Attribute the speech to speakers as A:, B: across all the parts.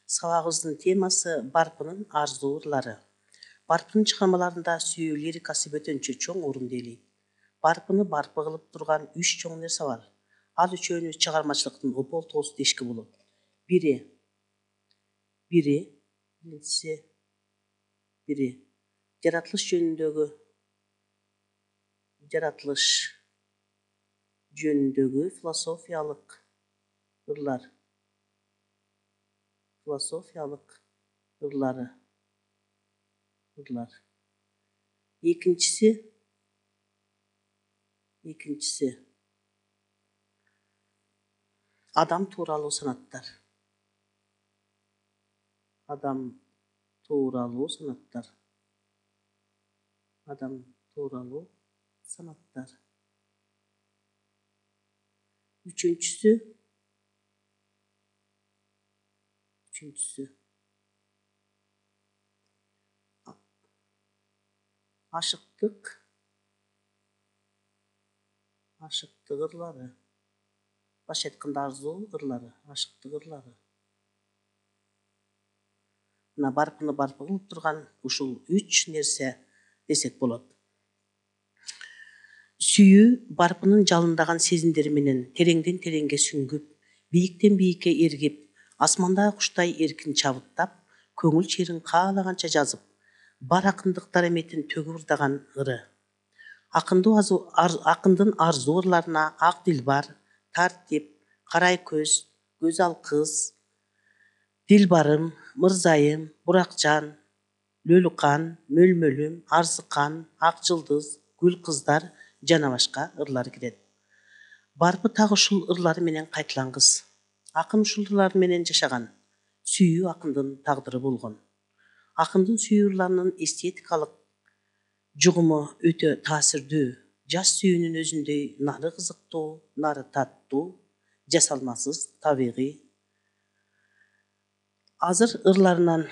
A: Сабағыбыздын темасы Барпынын арзуу ырлары. Барпынын чыгармаларында сүйүү лирикасы бөтөнчө чоң орун ээлейт. Барпыны барпы кылып турган 3 чоң нерсе бар. Ал үчөөнү чыгармачылыктын опол тоосу дешке болот. Бири жаратылыш жөнүндөгү философиялык ырлар. Экинчиси адам тууралуу санаттар. Үчүнчүсү ашыктык ырлары. Башка айтканда арзуу ырлары, ашыктык ырлары. Мына барпыны барпы кылып турган ушул 3 нерсе десек болот. Сүйүү барпынын жалындаган сезимдери менен тереңден тереңге сүңгүп, бийиктен бийикке эргип, асмандагы куштай эркин чабыттап, көңүл черин каалаганча жазып, бар акындык дараметін төгүп ырдаган ыры. Акындын арзуу ырларына ак дилбар, тартип, карай көз, гөзал кыз, дилбарым, мырзайым, буракжан, лөлкан, мөлмөлүм, арзыкан, ак жылдыз, гүл кыздар жана башка ырлар кирет. Барпы так ушул ырлары менен кайталангыс. Акын ушул ырлар менен жашаган. Сүйүү акындын тагдыры болгон. Акындын сүйүү ырларынын эстетикалык жугуму өтө таасирдүү. Жаш сүйүүнүн өзүндөй нары кызыктуу, нары таттуу, жасалмасыз, табигый. Азыр ырларынан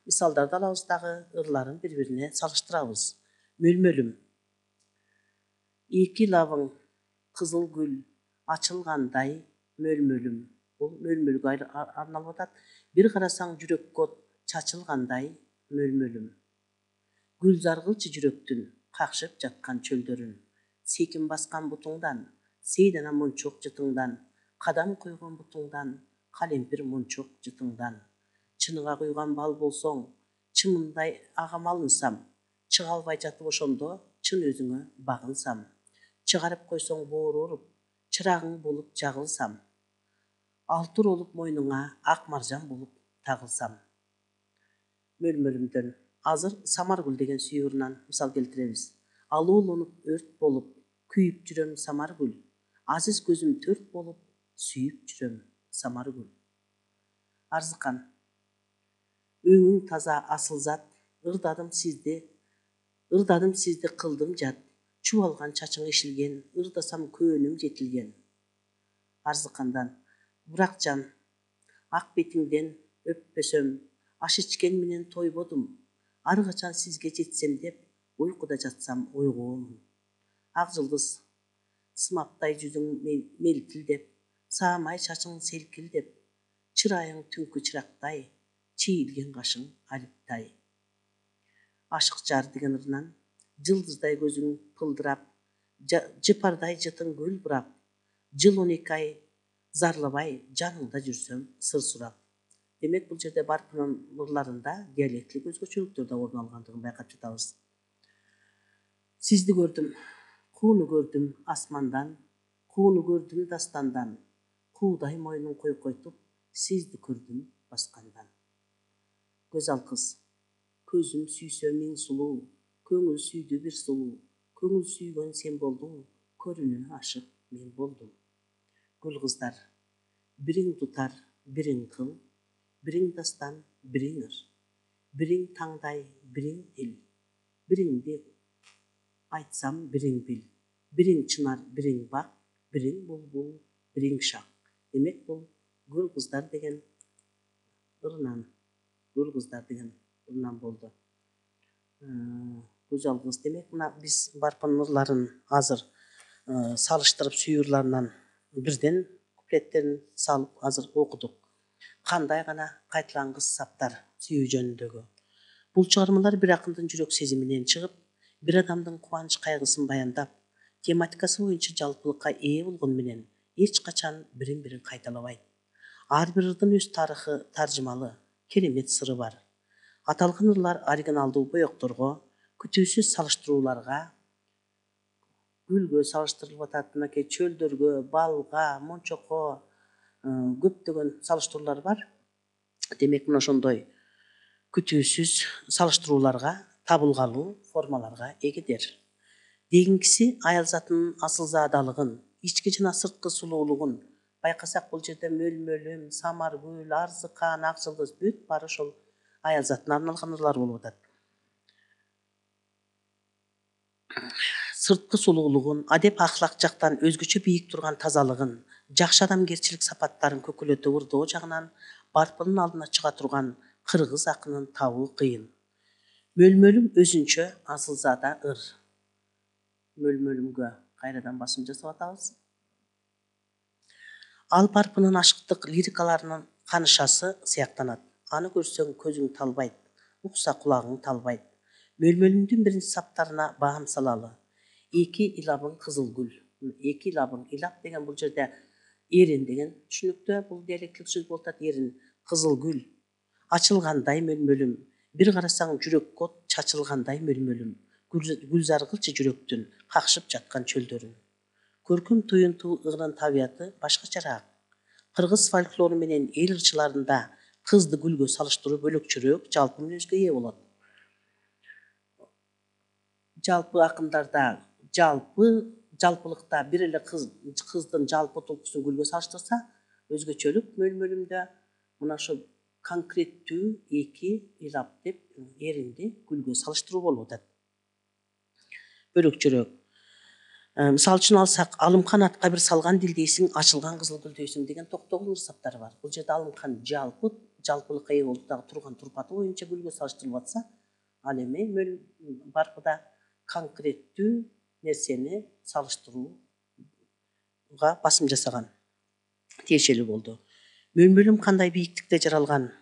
A: мисалдарды алабыз дагы, ырларын бири-бирине салыштырабыз. Мөлмөлүм. Эки лабың кызыл гүл ачылгандай мөлмөлүм. Бул мөлмөлгө арналып атат. Бир карасаң жүрөккө чачылгандай мөлмөлүм. Гүлзар кылчы жүрөктүн какшып жаткан чөлдөрүн. Секин баскан бутуңдан, сейдана мончок жытыңдан, кадам койгон бутуңдан, калемпир мончок жытыңдан. Чыныга куйган бал болсоң, чымындай агам алынсам, чыга албай жатып ошондо чын өзүңө багынсам. Чыгарып койсоң боору уруп, чырагың болуп жагылсам. Алтыр олуп мойнуңа, ак маржан болуп тагылсам. Мөлмөлүмдөн. Азыр Самаргүл деген сүйүү ырынан мисал келтиребиз. Алууланып өрт болуп, күйүп жүрөм Самаргүл. Азиз көзүм төрт болуп, сүйүп жүрөм Самаргүл. Арзыкан. Өңүң таза асыл зат, ырдадым сизди кылдым жат. Чубалган чачың ишилген, ырдасам көөнүм жетилген. Арзыкандан. Буракжан. Ак бетиңден өппөсөм, аш ичкен менен тойбодум. Ар качан сизге жетсем деп, уйкуда жатсам ойгоомун. Ак жылдыз. Сымаптай жүзүң мелтилдеп, саамай чачың селкилдеп, чырайың түнкү чырактай, чийилген кашың алиптай. Ашык жар деген ырынан. Жылдыздай көзүң пылдырап, жыпардай жытың гүл бурап, жыл 12 ай зарлабай жаныңда жүрсөм сыр сурап. Демек бул жерде барпынын ырларында диалектилик өзгөчөлүктөр да орун алгандыгын байкап жатабыз. Сизди көрдүм, кууну көрдүм асмандан, кууну көрдүм дастандан, куудай мойнун койкойтуп, сизди көрдүм баскандан. Гөзал кыз. Көзүм сүйсө миң сулуу, көңүл сүйдү бир сулуу, көңүл сүйгөн сен болдуң, көрүнө ашык мен болдум. Гүл кыздар. Бириң тутар, бириң кыл, бириң дастан, бириң ыр. Бириң таңдай, бириң эл. Бириңди айтсам бириң бил. Бириң чынар, бириң бак, бириң булбул, бириң шак. Демек бул гүл кыздар деген ырынан болду. Гүзал кыз. Демек мына биз барпынын ырларын азыр салыштырып сүйүү ырларынан бирден куплеттерин салып азыр окудук. кандай гана кайталангыс саптар сүйүү жөнүндөгү. Бул чыгармалар бир акындын жүрөк сезиминен чыгып, бир адамдын кубаныч кайгысын баяндап, тематикасы боюнча жалпылыкка ээ болгону менен эч качан бирин кайталабайт. Ар бир ырдын өз тарыхы, таржымалы, керемет сыры бар. Аталган ырлар оригиналдуу боекторго, күтүүсүз салыштырууларга, гүлгө салыштырылып атат, мынакей чөлдөргө, балга, мончокко көптөгөн салыштыруулар бар. Демек мына ошондой күтүүсүз салыштырууларга, табылгалуу формаларга эгедер. Дегенкиси аял затынын асылзаадалыгын, ички жана сырткы сулуулугун байкасак, бул жерде мөлмөлүм, самаргүл, арзыкан, ак жылдыз бүт баары ошол аял затына арналган ырлар болуп атат. Сырткы сулуулугун, адеп ахлак жактан өзгөчө бийик турган тазалыгын, жакшы адамгерчилик сапаттарын көкөлөтүп ырдоо жагынан барпынын алдына чыга турган кыргыз акынын табуу кыйын. Мөлмөлүм өзүнчө асылзаада ыр. Мөлмөлүмгө кайрадан басым жасап атабыз. Ал барпынын ашыктык лирикаларынын канышасы сыяктанат. Аны көрсөң көзүң талбайт, укса кулагың талбайт. Мөлмөлүмдүн биринчи саптарына баам салалы. Эки илабың кызыл гүл. Эки илабың, илап деген бул жерде эрин деген түшүнүктө, бул диалектилик сөз болуп атат. Эрин, кызыл гүл. Ачылгандай мөлмөлүм, бир карасаң жүрөккө чачылгандай мөлмөлүм. Гүлзар кылчы жүрөктүн какшып жаткан чөлдөрүн. Көркөм туюнтуу ырын табияты башкачараак. Кыргыз фольклору менен эл ырчыларында кызды гүлгө салыштыруу бөлөкчөрөөк, жалпы мүнөзгө ээ болот. Жалпы акындарда, жалпылыкта бир эле кыздын жалпы толкусун гүлгө салыштырса, өзгөчөлүк мөлмөлүмдө мына ошо конкреттүү эки илап деп эринди гүлгө салыштыруу болуп атат. Бөлөкчөрөөк. Мисалы үчүн алсак, Алымкан атка бир салган дилдейсиң, ачылган кызыл гүлдөйсүң деген токтогул саптары бар. Бул жерде Алымкан жалпылыкка ээ болуп дагы турган турпаты боюнча гүлгө салыштырылып атса, ал эми барпыда конкреттүү нерсени салыштырууга басым жасаган, тиешелүү болду. Мөлмөлүм кандай бийиктикте жаралган,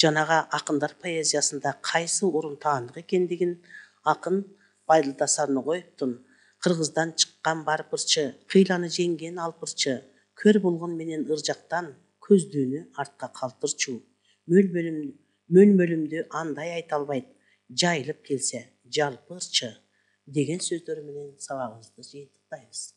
A: жанага акындар поэзиясында кайсы орун таандык экендигин акын Байдылда Сарны коюптун кыргыздан чыккан барпырчы, кыйланы жеңген алпырчы, көр болгон менен ыр жактан көздүүнү артка калтырчу. Мөлмөлүмдү андай айта албайт, жайылып келсе жалпы ырчы деген сөздөрү менен сабагыбызды жыйынтыктайбыз.